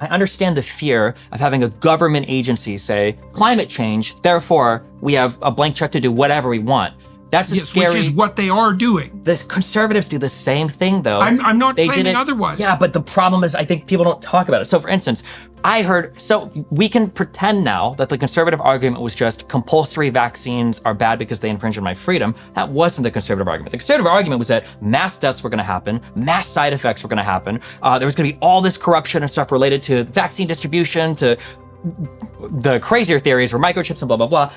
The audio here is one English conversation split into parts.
I understand the fear of having a government agency say, climate change, therefore we have a blank check to do whatever we want. That's scary. Which is what they are doing. The conservatives do the same thing, though. I'm not claiming otherwise. Yeah, but the problem is I think people don't talk about it. So for instance, so we can pretend now that the conservative argument was just compulsory vaccines are bad because they infringe on my freedom. That wasn't the conservative argument. The conservative argument was that mass deaths were gonna happen, mass side effects were gonna happen. There was gonna be all this corruption and stuff related to vaccine distribution, to the crazier theories were microchips and blah, blah, blah.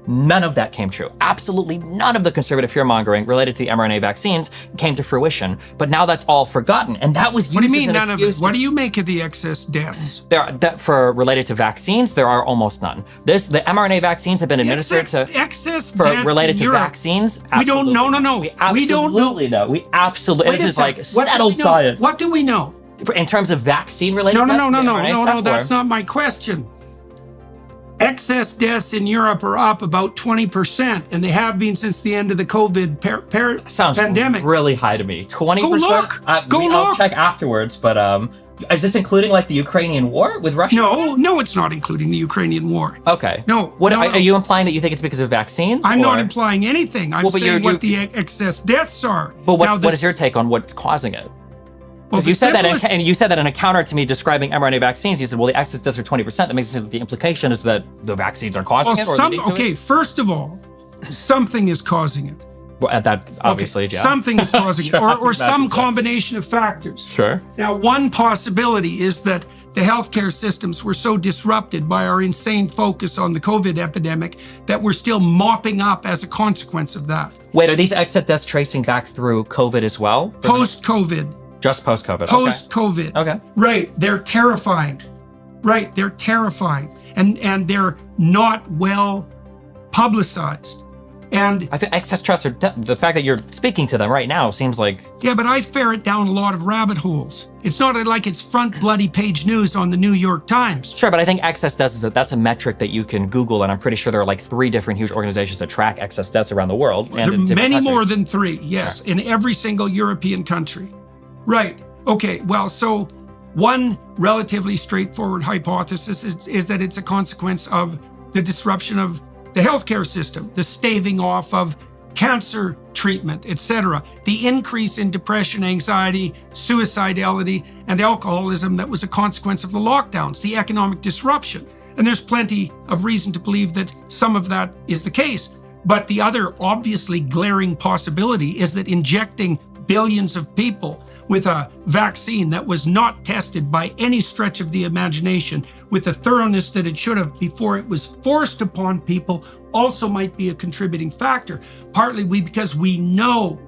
None of that came true. Absolutely none of the conservative fear-mongering related to the mRNA vaccines came to fruition, but now that's all forgotten, and that was used as an excuse. What do you mean none of it? What do you make of the excess deaths? For related to vaccines, there are almost none. The mRNA vaccines have been administered related to vaccines. We don't know. No. We absolutely know. We absolutely. This is like settled science. What do we know? In terms of vaccine-related deaths? No, that's not my question. Excess deaths in Europe are up about 20%, and they have been since the end of the COVID pandemic. Sounds really high to me. 20%? Go look. I'll check afterwards, but is this including like the Ukrainian war with Russia? No, it's not including the Ukrainian war. Okay. No. Are you implying that you think it's because of vaccines? I'm not implying anything. I'm saying what the excess deaths are. But what is your take on what's causing it? Well, you said that in a counter to me describing mRNA vaccines. You said, well, the excess deaths are 20%. That makes it seem that the implication is that the vaccines are causing it or leading to it? Okay, first of all, something is causing it. Well, that obviously, yeah. Something is causing it, or some combination of factors. Sure. Now, one possibility is that the healthcare systems were so disrupted by our insane focus on the COVID epidemic that we're still mopping up as a consequence of that. Wait, are these excess deaths tracing back through COVID as well? Post-COVID. Just post-COVID. Post-COVID. Okay. Right. They're terrifying. Right. They're terrifying. And they're not well publicized. And I think excess deaths are the fact that you're speaking to them right now seems like... Yeah, but I ferret down a lot of rabbit holes. It's not like it's front bloody page news on the New York Times. Sure, but I think excess deaths that's a metric that you can Google, and I'm pretty sure there are like 3 different huge organizations that track excess deaths around the world. There are many more than 3, yes, sure. In every single European country. Right. Okay. Well, so one relatively straightforward hypothesis is that it's a consequence of the disruption of the healthcare system, the staving off of cancer treatment, etc., the increase in depression, anxiety, suicidality, and alcoholism that was a consequence of the lockdowns, the economic disruption. And there's plenty of reason to believe that some of that is the case. But the other obviously glaring possibility is that injecting billions of people with a vaccine that was not tested by any stretch of the imagination with the thoroughness that it should have before it was forced upon people also might be a contributing factor, partly because we know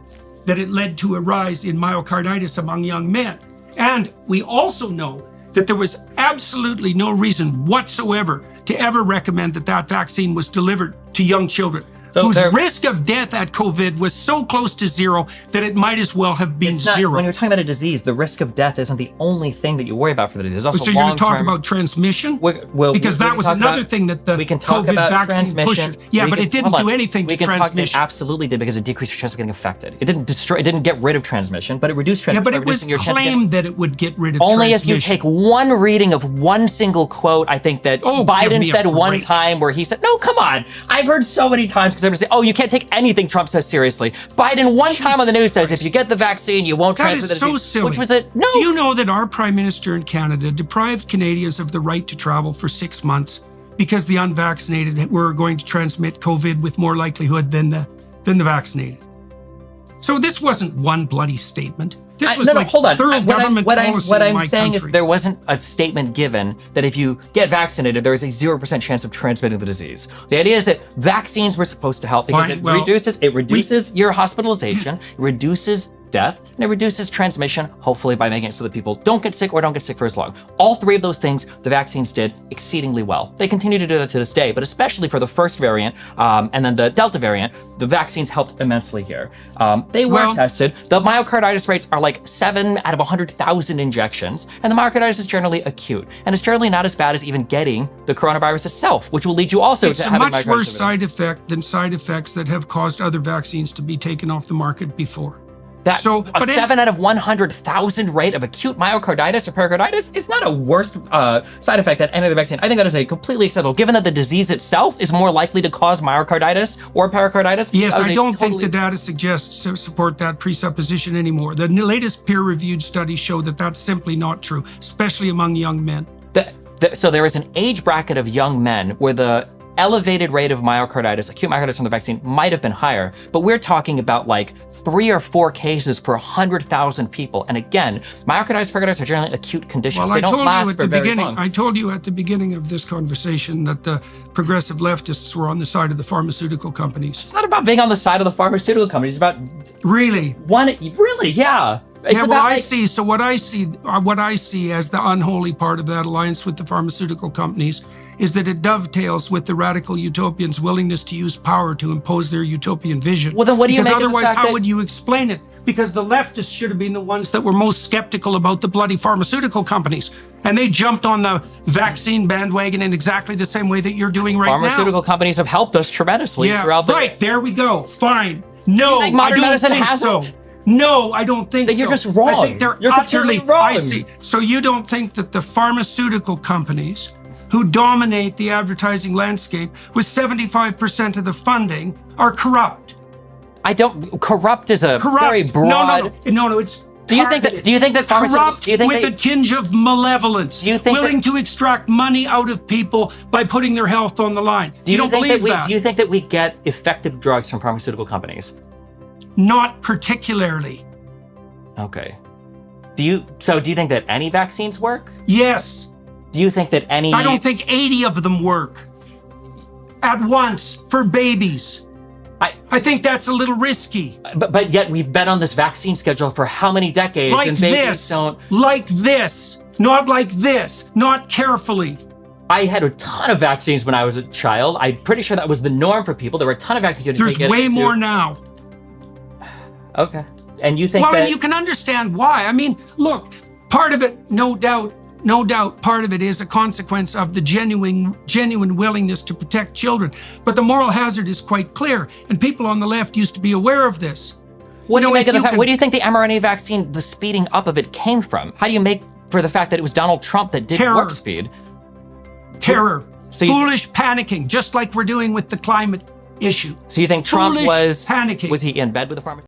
that it led to a rise in myocarditis among young men. And we also know that there was absolutely no reason whatsoever to ever recommend that vaccine was delivered to young children. Whose risk of death at COVID was so close to 0 that it might as well have been 0. When you're talking about a disease, the risk of death isn't the only thing that you worry about for the disease. There's also so you're going to talk about transmission? Because that was another thing that the COVID vaccine pushed. Yeah, but it didn't do anything to transmission. It absolutely did, because it decreased your chance of getting affected. It didn't get rid of transmission, but it reduced transmission. Yeah, but it was claimed that it would get rid of transmission. Only if you take one reading of one single quote. I think that Biden said one time where he said, no, come on. I've heard so many times because everybody say, oh, you can't take anything Trump says seriously. Biden one time on the news says, if you get the vaccine, you won't transfer the disease. That is so silly. Which was it? No. Do you know that our Prime Minister in Canada deprived Canadians of the right to travel for 6 months because the unvaccinated were going to transmit COVID with more likelihood than the vaccinated? So this wasn't one bloody statement. This was thorough government policy What I'm saying is there wasn't a statement given that if you get vaccinated, there is a 0% chance of transmitting the disease. The idea is that vaccines were supposed to help because it reduces your hospitalization, it reduces death, and it reduces transmission, hopefully by making it so that people don't get sick or don't get sick for as long. All 3 of those things the vaccines did exceedingly well. They continue to do that to this day, but especially for the first variant and then the Delta variant, the vaccines helped immensely here. They were tested. The myocarditis rates are like 7 out of 100,000 injections, and the myocarditis is generally acute, and it's generally not as bad as even getting the coronavirus itself, which will lead you also to having myocarditis. It's a much worse side effect than side effects that have caused other vaccines to be taken off the market before. That a 7 out of 100,000 rate of acute myocarditis or pericarditis is not a worse side effect than any other vaccine. I think that is a completely acceptable, given that the disease itself is more likely to cause myocarditis or pericarditis. Yes, I don't think the data suggests support that presupposition anymore. The latest peer-reviewed studies show that that's simply not true, especially among young men. So there is an age bracket of young men where the elevated rate of myocarditis, acute myocarditis from the vaccine might have been higher, but we're talking about like 3 or 4 cases per 100,000 people. And again, myocarditis, pericarditis are generally acute conditions. They don't last for very long. I told you at the beginning of this conversation that the progressive leftists were on the side of the pharmaceutical companies. It's not about being on the side of the pharmaceutical companies. It's about really, yeah. Yeah, well, what I see as the unholy part of that alliance with the pharmaceutical companies is that it dovetails with the radical utopians' willingness to use power to impose their utopian vision. Well, then what do you make of the fact otherwise, how would you explain it? Because the leftists should have been the ones that were most skeptical about the bloody pharmaceutical companies. And they jumped on the vaccine bandwagon in exactly the same way that you're doing right now. Pharmaceutical companies have helped us tremendously throughout the... Right, there we go. Fine. No, you think modern medicine hasn't? So. No, I don't think so. You're just wrong. I think they're utterly wrong. I see. So you don't think that the pharmaceutical companies who dominate the advertising landscape with 75% of the funding are corrupt? Corrupt is a very broad... No, it's Do you think that corrupt with a tinge of malevolence, willing to extract money out of people by putting their health on the line? You don't believe that? Do you think that we get effective drugs from pharmaceutical companies? Not particularly. Okay. Do you think that any vaccines work? Yes. Do you think that any... I don't think 80 of them work at once for babies. I think that's a little risky. But yet we've been on this vaccine schedule for how many decades? Like this, not like this, not carefully. I had a ton of vaccines when I was a child. I'm pretty sure that was the norm for people. There were a ton of vaccines you had to take. There's way more now. Okay. And you think that... Well, you can understand why. I mean, look, part of it, no doubt, part of it is a consequence of the genuine willingness to protect children. But the moral hazard is quite clear, and people on the left used to be aware of this. What do you make of the fact? What do you think the mRNA vaccine, the speeding up of it, came from? How do you make for the fact that it was Donald Trump that did warp speed? Terror. Foolish panicking, just like we're doing with the climate issue. So you think Trump was panicking. Was he in bed with the pharmacist?